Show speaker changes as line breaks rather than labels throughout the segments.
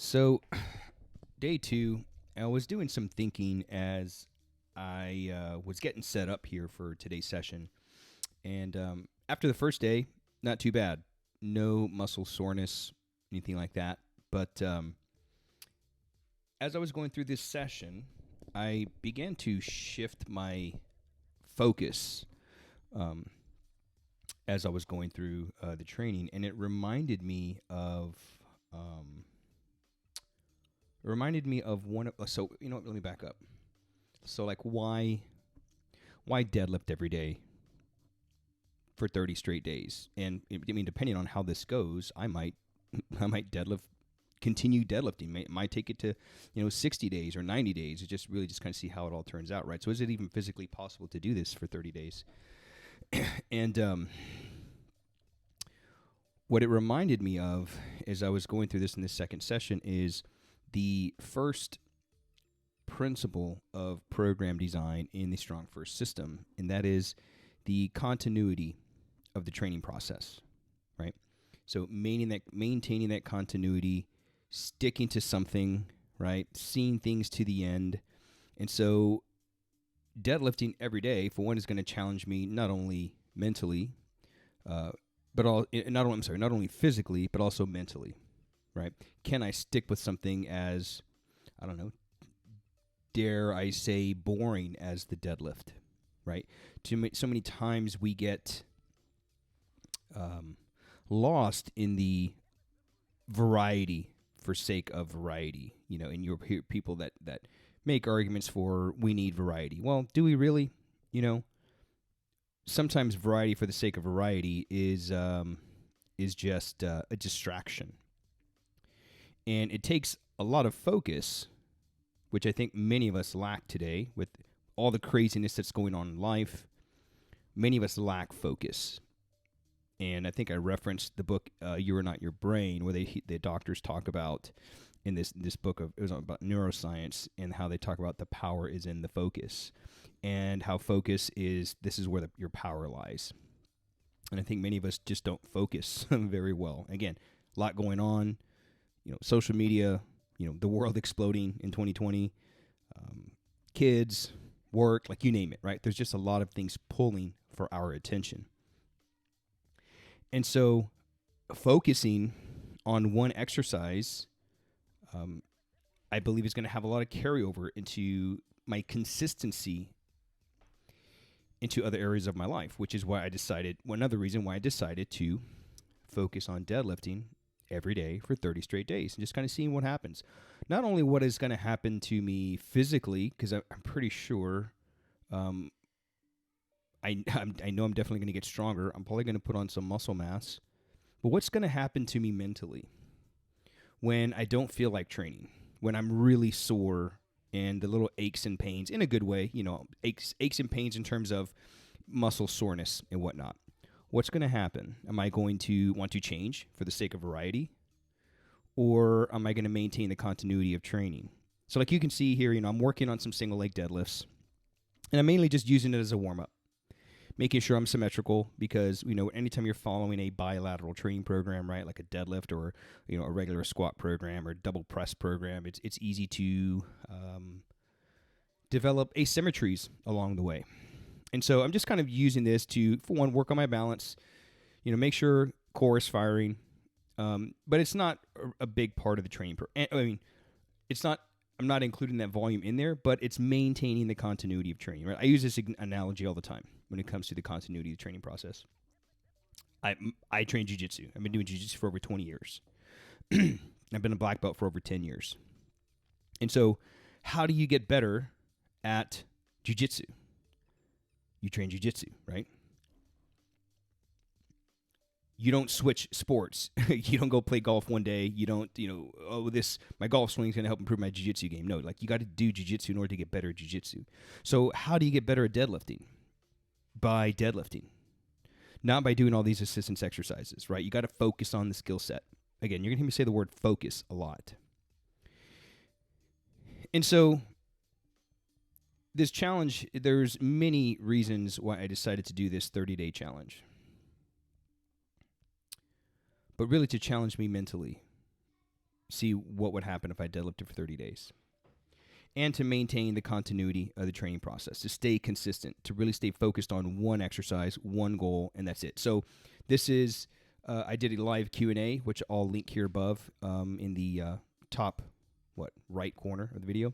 So, day two, I was doing some thinking as I was getting set up here for today's session. And after the first day, not too bad. No muscle soreness, anything like that. But as I was going through this session, I began to shift my focus um, as I was going through the training. And it reminded me of. One of so you know what, let me back up. So like why deadlift every day for 30 straight days? And I mean, depending on how this goes, I might continue deadlifting. Might take it to 60 days or 90 days. It just really just kind of see how it all turns out, right? So is it even physically possible to do this for 30 days? And what it reminded me of as I was going through this in this second session is the first principle of program design in the Strong First system, and that is the continuity of the training process, right? So maintaining that continuity, sticking to something, right? Seeing things to the end. And so deadlifting every day, for one, is going to challenge me not only mentally, not only physically, but also mentally, right? Can I stick with something as, I don't know, dare I say, boring as the deadlift, right? So many times we get lost in the variety for sake of variety, and you hear people that make arguments for we need variety. Well, do we really? Sometimes variety for the sake of variety is just a distraction. And it takes a lot of focus, which I think many of us lack today with all the craziness that's going on in life. Many of us lack focus. And I think I referenced the book You Are Not Your Brain, where the doctors talk about in this book it was about neuroscience, and how they talk about the power is in the focus, and how focus is where your power lies. And I think many of us just don't focus very well. Again, a lot going on. Social media, the world exploding in 2020, kids, work, like you name it, right? There's just a lot of things pulling for our attention. And so focusing on one exercise, I believe is going to have a lot of carryover into my consistency into other areas of my life, which is why another reason why I decided to focus on deadlifting every day for 30 straight days and just kind of seeing what happens. Not only what is going to happen to me physically, because I'm pretty sure I know I'm definitely going to get stronger. I'm probably going to put on some muscle mass. But what's going to happen to me mentally when I don't feel like training, when I'm really sore and the little aches and pains, in a good way, aches and pains in terms of muscle soreness and whatnot. What's going to happen? Am I going to want to change for the sake of variety? Or am I going to maintain the continuity of training? So like you can see here, I'm working on some single leg deadlifts, and I'm mainly just using it as a warm-up, making sure I'm symmetrical, because, anytime you're following a bilateral training program, right, like a deadlift or, a regular squat program or double press program, it's easy to develop asymmetries along the way. And so I'm just kind of using this to, for one, work on my balance, make sure core is firing. But it's not a big part of the training. I'm not including that volume in there, but it's maintaining the continuity of training, right? I use this analogy all the time when it comes to the continuity of the training process. I train jiu-jitsu. I've been doing jiu-jitsu for over 20 years. I've been a black belt for over 10 years. And so how do you get better at jiu-jitsu? You train jiu-jitsu, right? You don't switch sports. You don't go play golf one day. You don't, my golf swing is going to help improve my jiu-jitsu game. No, like you got to do jiu-jitsu in order to get better at jiu-jitsu. So how do you get better at deadlifting? By deadlifting. Not by doing all these assistance exercises, right? You got to focus on the skill set. Again, you're going to hear me say the word focus a lot. And so this challenge, there's many reasons why I decided to do this 30-day challenge. But really to challenge me mentally. see what would happen if I deadlifted for 30 days. And to maintain the continuity of the training process, to stay consistent, to really stay focused on one exercise, one goal, and that's it. So this is, I did a live Q&A, which I'll link here above in the top, right corner of the video,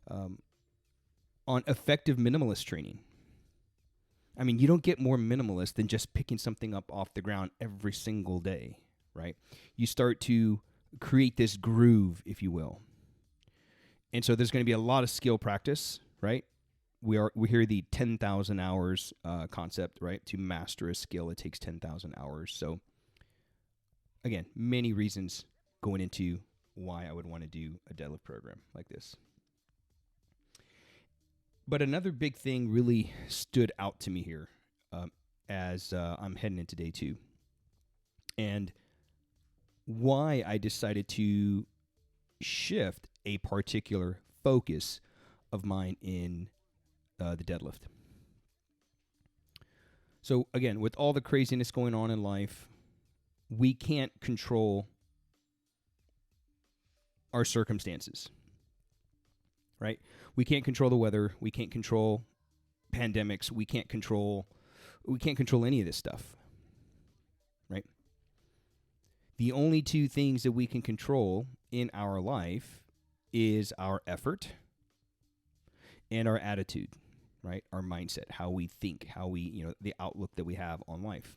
on effective minimalist training. I mean, you don't get more minimalist than just picking something up off the ground every single day, right? You start to create this groove, if you will. And so there's going to be a lot of skill practice, right? We hear the 10,000 hours concept, right? To master a skill, it takes 10,000 hours. So again, many reasons going into why I would want to do a deadlift program like this. But another big thing really stood out to me here as I'm heading into day 2. And why I decided to shift a particular focus of mine in the deadlift. So again, with all the craziness going on in life, we can't control our circumstances, right? We can't control the weather. We can't control pandemics. We can't control any of this stuff, right? The only two things that we can control in our life is our effort and our attitude, right? Our mindset, how we think, how we, the outlook that we have on life.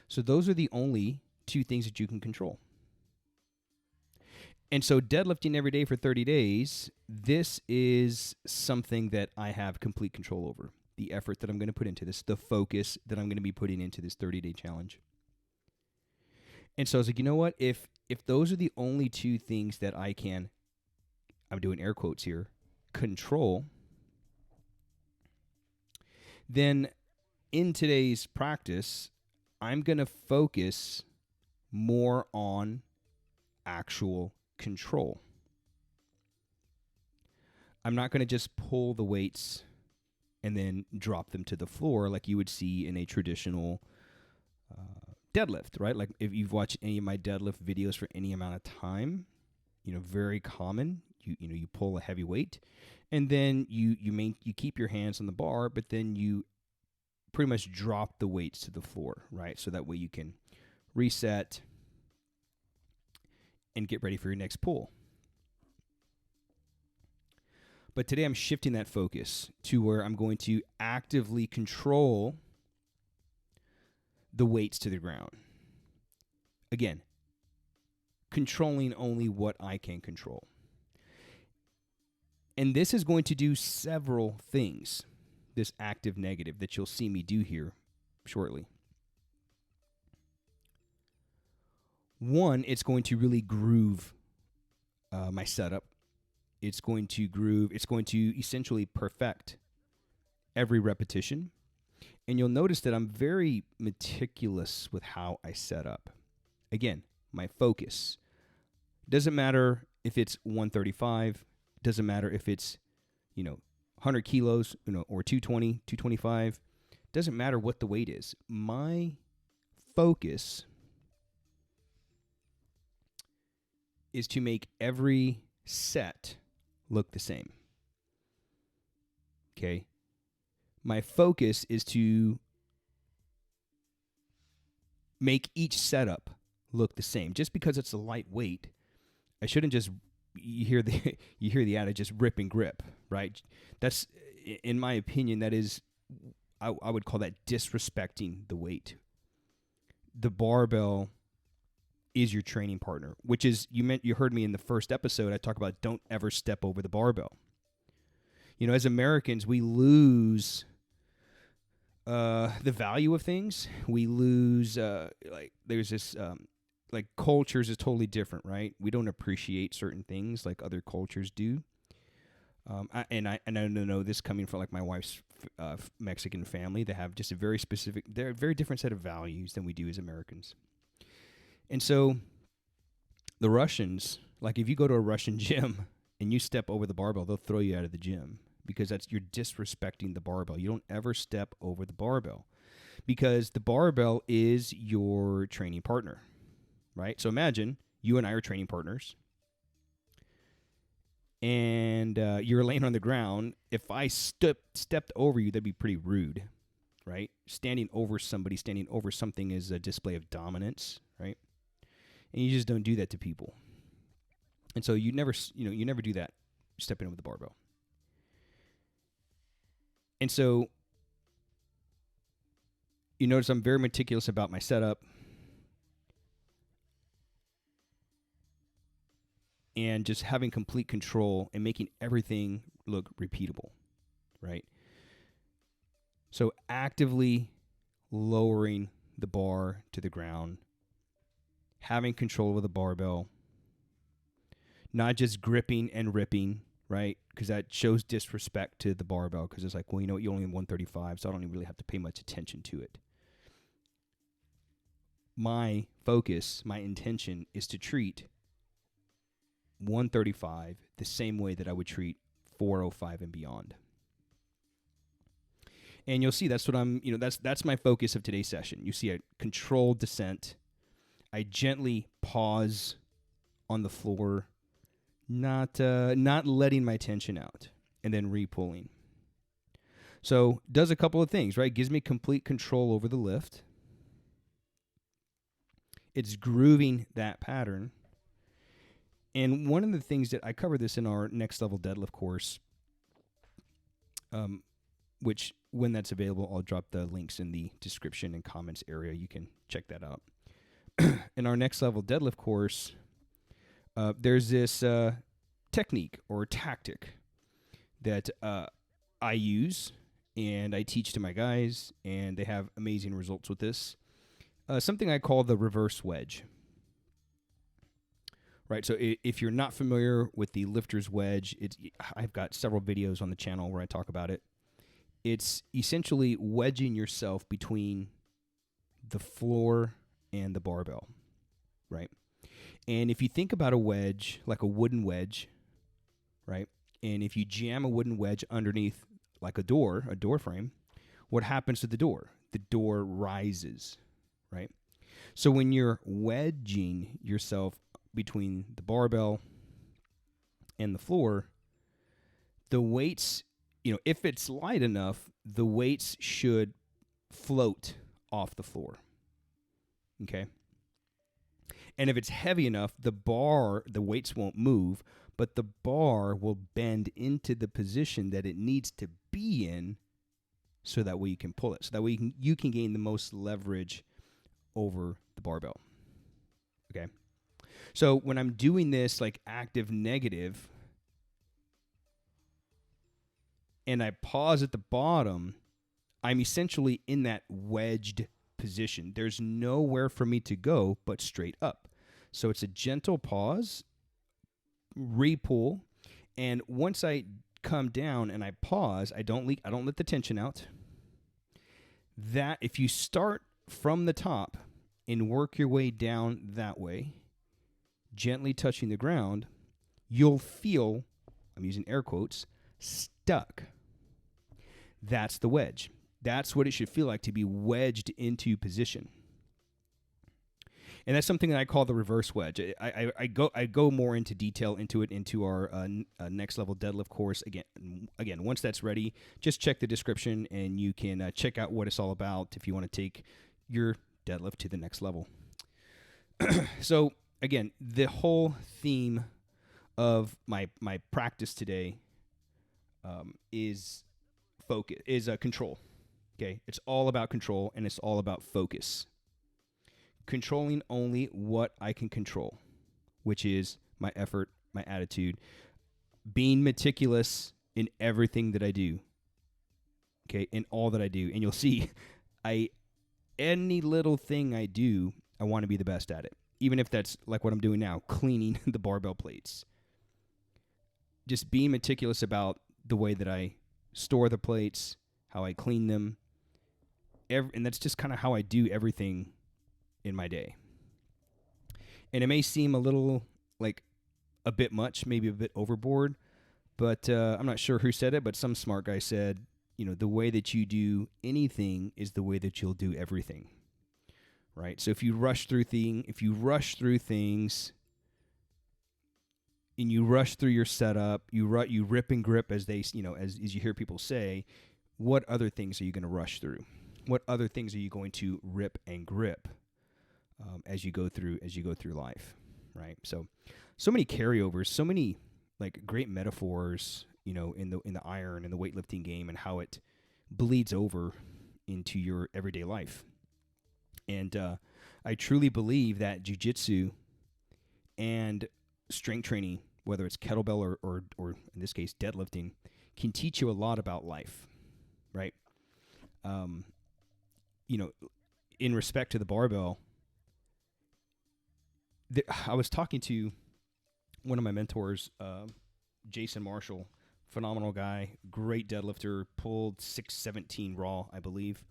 So those are the only two things that you can control. And so deadlifting every day for 30 days, this is something that I have complete control over. The effort that I'm going to put into this, the focus that I'm going to be putting into this 30-day challenge. And so I was like, you know what? If those are the only two things that I can, I'm doing air quotes here, control, then in today's practice, I'm going to focus more on actual control. I'm not going to just pull the weights and then drop them to the floor like you would see in a traditional deadlift, right? Like if you've watched any of my deadlift videos for any amount of time, very common. You pull a heavy weight, and then you keep your hands on the bar, but then you pretty much drop the weights to the floor, right? So that way you can reset and get ready for your next pull. But today I'm shifting that focus to where I'm going to actively control the weights to the ground. Again, controlling only what I can control. And this is going to do several things, this active negative that you'll see me do here shortly. One, it's going to really groove my setup. It's going to essentially perfect every repetition. And you'll notice that I'm very meticulous with how I set up. Again, my focus. Doesn't matter if it's 135, doesn't matter if it's, 100 kilos, or 220, 225. Doesn't matter what the weight is. My focus is to make every set look the same. Okay? My focus is to make each setup look the same. Just because it's a lightweight, I shouldn't just, you hear the adage, just rip and grip, right? That's, in my opinion, that is, I would call that disrespecting the weight. The barbell is your training partner, which is, you heard me in the first episode, I talk about don't ever step over the barbell. As Americans, we lose the value of things. We lose, there's this, cultures is totally different, right? We don't appreciate certain things like other cultures do. I know this coming from my wife's Mexican family. They have just they're a very different set of values than we do as Americans. And so the Russians, if you go to a Russian gym and you step over the barbell, they'll throw you out of the gym because you're disrespecting the barbell. You don't ever step over the barbell because the barbell is your training partner, right? So imagine you and I are training partners. and you're laying on the ground, if I stepped over you, that'd be pretty rude, right? Standing over somebody, standing over something is a display of dominance, right? And you just don't do that to people. And so you never do that stepping over the barbell. And so you notice I'm very meticulous about my setup and just having complete control and making everything look repeatable, right? So actively lowering the bar to the ground, having control over the barbell, not just gripping and ripping, right? Because that shows disrespect to the barbell, because it's like, well, you know what, you only have 135, so I don't even really have to pay much attention to it. My focus, my intention is to treat 135 the same way that I would treat 405 and beyond. And you'll see that's what that's my focus of today's session. You see a controlled descent. I gently pause on the floor, not letting my tension out, and then re-pulling. So does a couple of things, right? Gives me complete control over the lift. It's grooving that pattern. And one of the things that I cover this in our next level deadlift course, which when that's available, I'll drop the links in the description and comments area. You can check that out. In our next level deadlift course, there's this technique or tactic that I use and I teach to my guys, and they have amazing results with this. Something I call the reverse wedge. Right, so if you're not familiar with the Lifters Wedge, I've got several videos on the channel where I talk about it. It's essentially wedging yourself between the floor and the barbell, right? And if you think about a wedge, like a wooden wedge, right? And if you jam a wooden wedge underneath like a door frame, what happens to the door? The door rises, right? So when you're wedging yourself between the barbell and the floor, the weights, if it's light enough, the weights should float off the floor. Okay? And if it's heavy enough, the weights won't move, but the bar will bend into the position that it needs to be in, so that way you can pull it. So that way you can gain the most leverage over the barbell. Okay? So when I'm doing this like active negative and I pause at the bottom, I'm essentially in that wedged position. There's nowhere for me to go but straight up. So it's a gentle pause, re-pull, and once I come down and I pause, I don't let the tension out. That if you start from the top and work your way down that way, gently touching the ground, you'll feel, I'm using air quotes, stuck. That's the wedge. That's what it should feel like to be wedged into position. And that's something that I call the reverse wedge. I go more into detail into our next level deadlift course. Again, once that's ready, just check the description and you can check out what it's all about if you want to take your deadlift to the next level. So again, the whole theme of my practice today is control. Okay, it's all about control and it's all about focus. Controlling only what I can control, which is my effort, my attitude, being meticulous in everything that I do. Okay, in all that I do, and you'll see, any little thing I do, I want to be the best at it. Even if that's like what I'm doing now, cleaning the barbell plates. Just being meticulous about the way that I store the plates, how I clean them, and that's just kind of how I do everything in my day. And it may seem a little like a bit much, maybe a bit overboard, but I'm not sure who said it, but some smart guy said, the way that you do anything is the way that you'll do everything. Right? So if you rush through things, and you rush through your setup, you rip and grip, as they, as you hear people say. What other things are you going to rush through? What other things are you going to rip and grip as you go through life, right? So many carryovers, so many like great metaphors, in the iron and the weightlifting game, and how it bleeds over into your everyday life. And I truly believe that jiu-jitsu and strength training, whether it's kettlebell or in this case deadlifting, can teach you a lot about life, right? In respect to the barbell, I was talking to one of my mentors, Jason Marshall, phenomenal guy, great deadlifter, pulled 617 raw, I believe.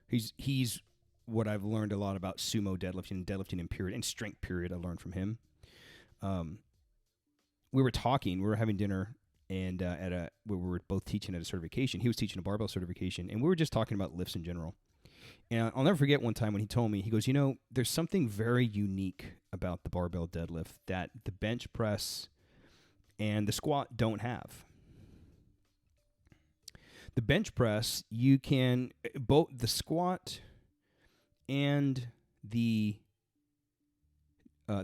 He's what I've learned a lot about sumo deadlifting in period, and strength period I learned from him. We were having dinner, and we were both teaching at a certification. He was teaching a barbell certification, and we were just talking about lifts in general. And I'll never forget one time when he told me, he goes, there's something very unique about the barbell deadlift that the bench press and the squat don't have. The bench press, you can, both the squat and the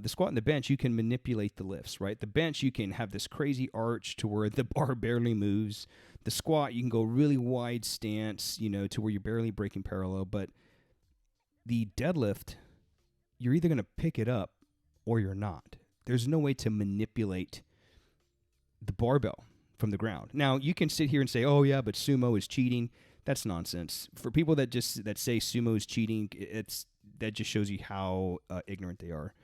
squat and the bench, you can manipulate the lifts, right? The bench, you can have this crazy arch to where the bar barely moves. The squat, you can go really wide stance, to where you're barely breaking parallel. But the deadlift, you're either going to pick it up or you're not. There's no way to manipulate the barbell from the ground. Now, you can sit here and say, oh, yeah, but sumo is cheating. That's nonsense. For people that say sumo is cheating, that just shows you how ignorant they are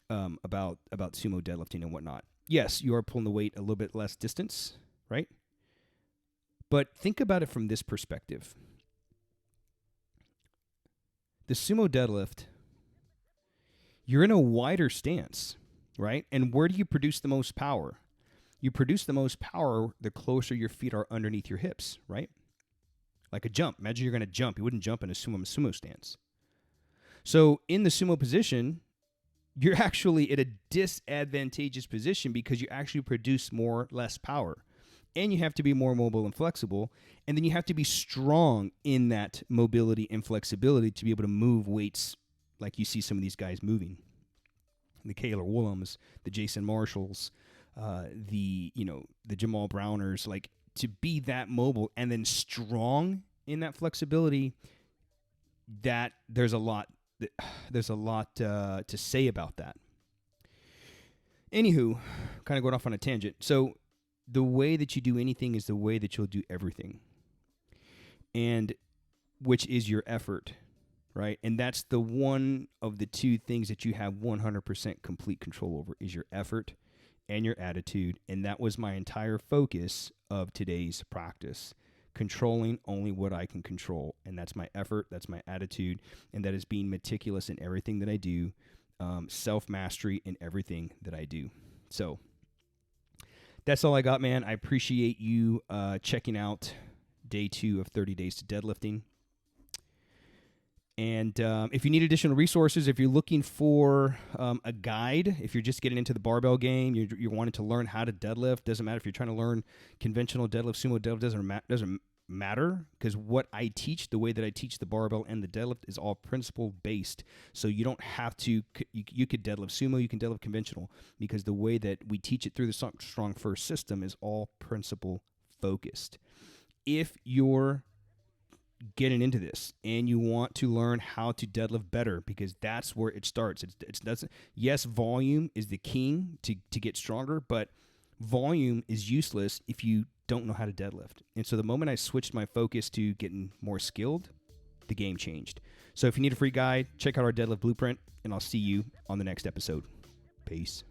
about sumo deadlifting and whatnot. Yes, you are pulling the weight a little bit less distance, right? But think about it from this perspective. The sumo deadlift, you're in a wider stance, right? And where do you produce the most power? You produce the most power the closer your feet are underneath your hips, right? Like a jump. Imagine you're going to jump. You wouldn't jump in a sumo stance. So in the sumo position, you're actually at a disadvantageous position because you actually produce less power. And you have to be more mobile and flexible. And then you have to be strong in that mobility and flexibility to be able to move weights like you see some of these guys moving. The Kaler Woolhams, the Jason Marshalls, the Jamal Browners, like to be that mobile and then strong in that flexibility, that there's a lot to say about that. Anywho, kind of going off on a tangent. So the way that you do anything is the way that you'll do everything, and which is your effort, right? And that's the one of the two things that you have 100% complete control over is your effort and your attitude. And that was my entire focus of today's practice, controlling only what I can control. And that's my effort, that's my attitude, and that is being meticulous in everything that I do, self-mastery in everything that I do. So that's all I got, man. I appreciate you checking out day 2 of 30 Days to Deadlifting. And if you need additional resources, if you're looking for a guide, if you're just getting into the barbell game, you're wanting to learn how to deadlift, doesn't matter if you're trying to learn conventional deadlift, sumo deadlift, doesn't matter, because what I teach, the way that I teach the barbell and the deadlift is all principle based. So you don't have to, you could deadlift sumo, you can deadlift conventional, because the way that we teach it through the Strong First system is all principle focused. If you're getting into this and you want to learn how to deadlift better, because that's where it starts. Yes, volume is the king to get stronger, but volume is useless if you don't know how to deadlift. And so the moment I switched my focus to getting more skilled, the game changed. So if you need a free guide, check out our Deadlift Blueprint, and I'll see you on the next episode. Peace.